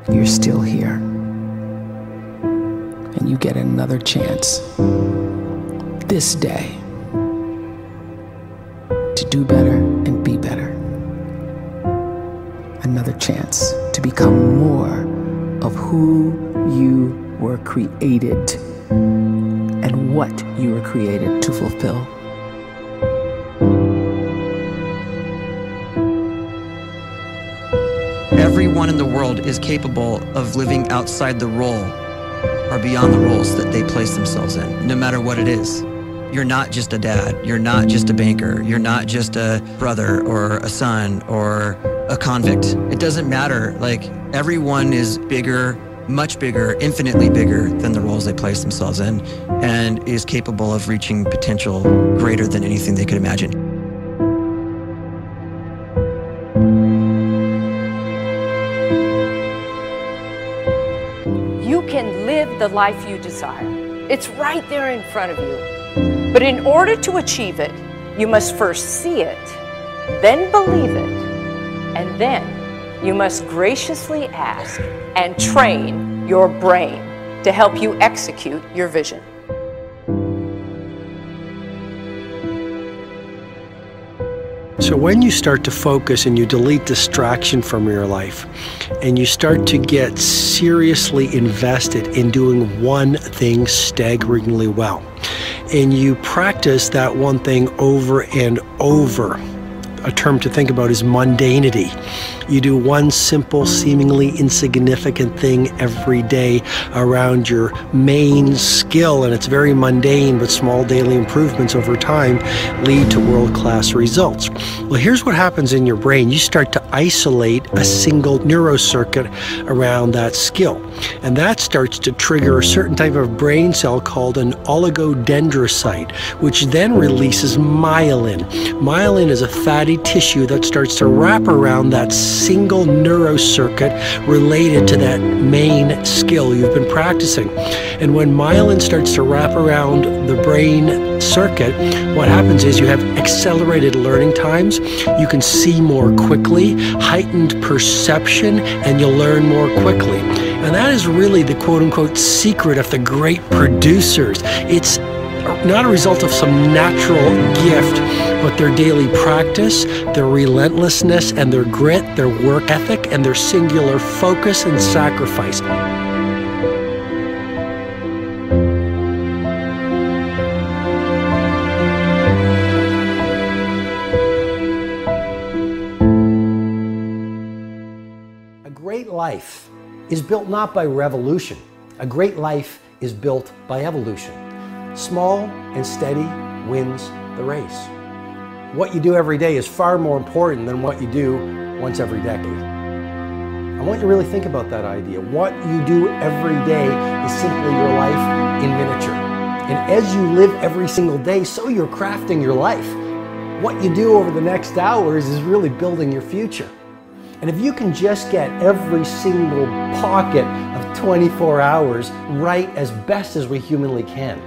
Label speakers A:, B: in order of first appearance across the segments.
A: you're still here. And you get another chance this day to do better and be better. Another chance to become more of who you were created and what you were created to fulfill.
B: Everyone in the world is capable of living outside the role or beyond the roles that they place themselves in, no matter what it is. You're not just a dad, you're not just a banker, you're not just a brother or a son or a convict. It doesn't matter. Like, everyone is bigger, much bigger, infinitely bigger than the roles they place themselves in, and is capable of reaching potential greater than anything they could imagine.
C: You can live the life you desire. It's right there in front of you. But in order to achieve it, you must first see it, then believe it, and then you must graciously ask and train your brain to help you execute your vision.
D: So when you start to focus and you delete distraction from your life, and you start to get seriously invested in doing one thing staggeringly well, and you practice that one thing over and over, a term to think about is mundanity. You do one simple, seemingly insignificant thing every day around your main skill, and it's very mundane, but small daily improvements over time lead to world-class results. Well, here's what happens in your brain. You start to isolate a single neurocircuit around that skill, and that starts to trigger a certain type of brain cell called an oligodendrocyte, which then releases myelin. Myelin is a fatty tissue that starts to wrap around that single neurocircuit related to that main skill you've been practicing. And when myelin starts to wrap around the brain circuit, what happens is you have accelerated learning times, you can see more quickly, heightened perception, and you'll learn more quickly. And that is really the quote-unquote secret of the great producers. It's not a result of some natural gift, but their daily practice, their relentlessness and their grit, their work ethic, and their singular focus and sacrifice. A great life is built not by revolution. A great life is built by evolution. Small and steady wins the race. What you do every day is far more important than what you do once every decade. I want you to really think about that idea. What you do every day is simply your life in miniature. And as you live every single day, so you're crafting your life. What you do over the next hours is really building your future. And if you can just get every single pocket of 24 hours right as best as we humanly can,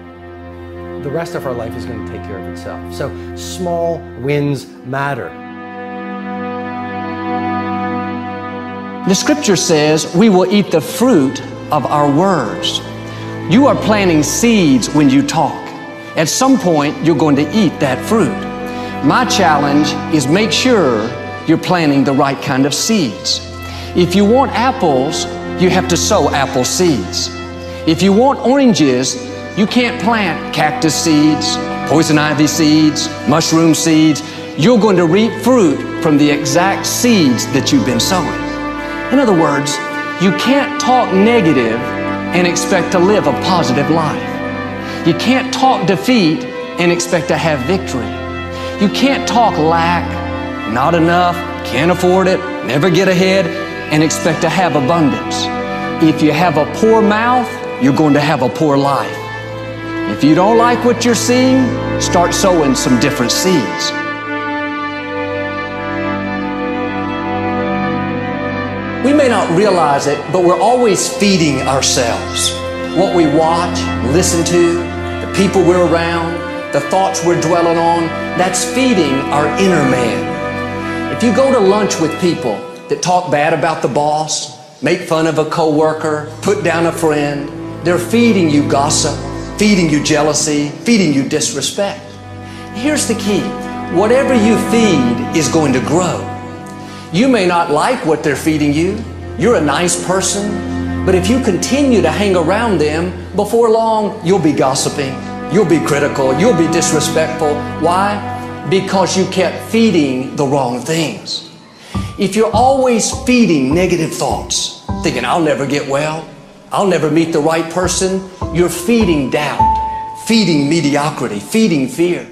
D: the rest of our life is going to take care of itself. So small wins matter.
E: The scripture says we will eat the fruit of our words. You are planting seeds when you talk. At some point, you're going to eat that fruit. My challenge is make sure you're planting the right kind of seeds. If you want apples, you have to sow apple seeds. If you want oranges, you can't plant cactus seeds, poison ivy seeds, mushroom seeds. You're going to reap fruit from the exact seeds that you've been sowing. In other words, you can't talk negative and expect to live a positive life. You can't talk defeat and expect to have victory. You can't talk lack, not enough, can't afford it, never get ahead, and expect to have abundance. If you have a poor mouth, you're going to have a poor life. If you don't like what you're seeing, start sowing some different seeds. We may not realize it, but we're always feeding ourselves. What we watch, listen to, the people we're around, the thoughts we're dwelling on, that's feeding our inner man. If you go to lunch with people that talk bad about the boss, make fun of a coworker, put down a friend. They're feeding you gossip, feeding you jealousy, feeding you disrespect. Here's the key. Whatever you feed is going to grow. You may not like what they're feeding you. You're a nice person, but if you continue to hang around them, before long, you'll be gossiping, you'll be critical, you'll be disrespectful. Why? Because you kept feeding the wrong things. If you're always feeding negative thoughts, thinking, I'll never get well, I'll never meet the right person, you're feeding doubt, feeding mediocrity, feeding fear.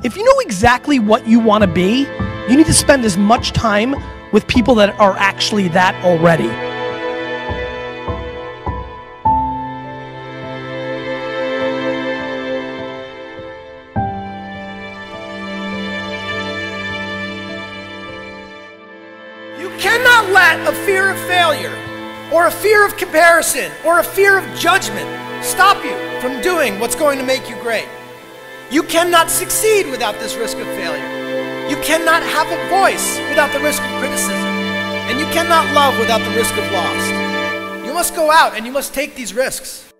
F: If you know exactly what you want to be, you need to spend as much time with people that are actually that already. You cannot let a fear of failure, or a fear of comparison, or a fear of judgment stop you from doing what's going to make you great. You cannot succeed without this risk of failure. You cannot have a voice without the risk of criticism. And you cannot love without the risk of loss. You must go out and you must take these risks.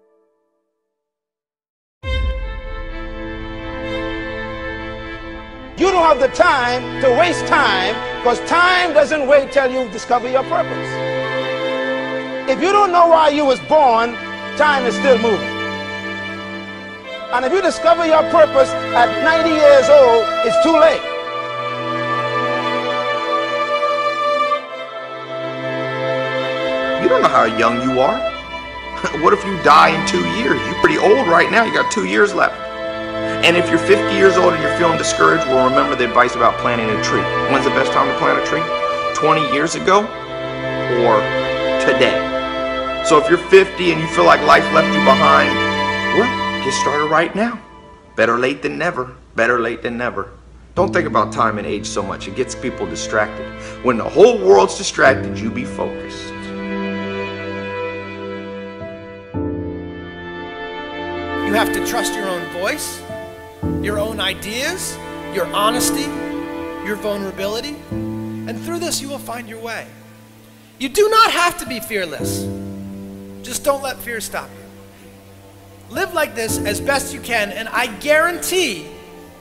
G: You don't have the time to waste time, because time doesn't wait till you discover your purpose. If you don't know why you was born, time is still moving. And if you discover your purpose at 90 years old, it's too late.
H: You don't know how young you are. What if you die in 2 years? You're pretty old right now. You got 2 years left. And if you're 50 years old and you're feeling discouraged, well, remember the advice about planting a tree. When's the best time to plant a tree? 20 years ago or today? So if you're 50 and you feel like life left you behind, well, get started right now. Better late than never. Better late than never. Don't think about time and age so much. It gets people distracted. When the whole world's distracted, you be focused.
F: You have to trust your own voice, your own ideas, your honesty, your vulnerability, and through this you will find your way. You do not have to be fearless. Just don't let fear stop you. Live like this as best you can, and I guarantee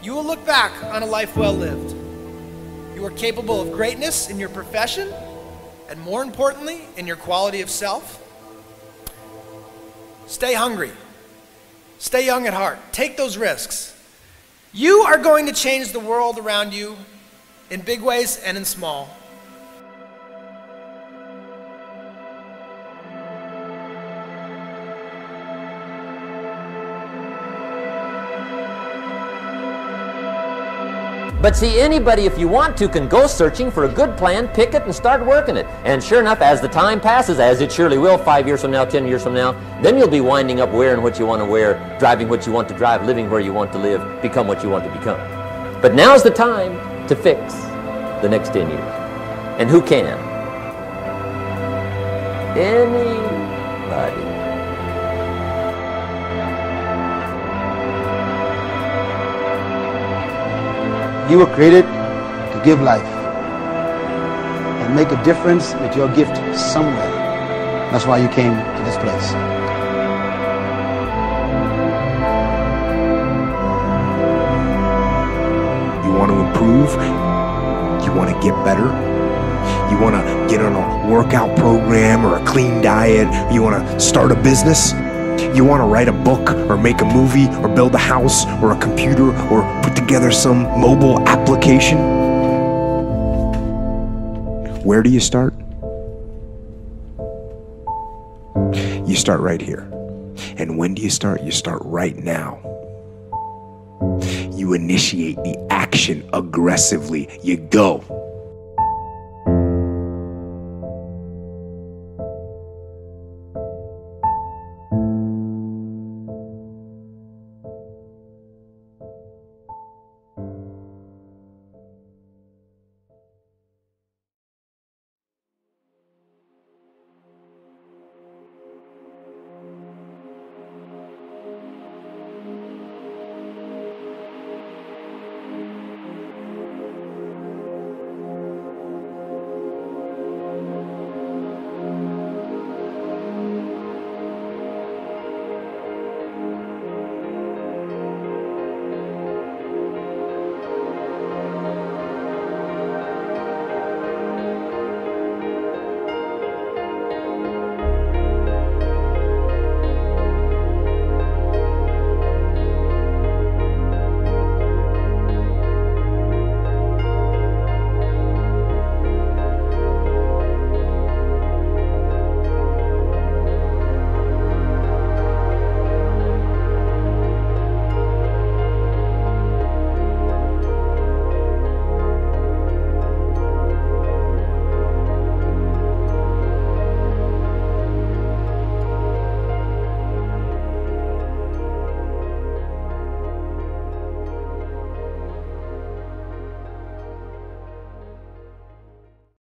F: you will look back on a life well lived. You are capable of greatness in your profession, and more importantly, in your quality of self. Stay hungry. Stay young at heart. Take those risks. You are going to change the world around you in big ways and in small.
I: But see, anybody, if you want to, can go searching for a good plan, pick it, and start working it. And sure enough, as the time passes, as it surely will 5 years from now, 10 years from now, then you'll be winding up wearing what you want to wear, driving what you want to drive, living where you want to live, become what you want to become. But now's the time to fix the next 10 years. And who can? Anybody.
G: You were created to give life and make a difference with your gift somewhere. That's why you came to this place.
J: You want to improve? You want to get better? You want to get on a workout program or a clean diet? You want to start a business? You want to write a book or make a movie or build a house or a computer or put together some mobile application? Where do you start? You start right here. And when do you start? You start right now. You initiate the action aggressively. You go.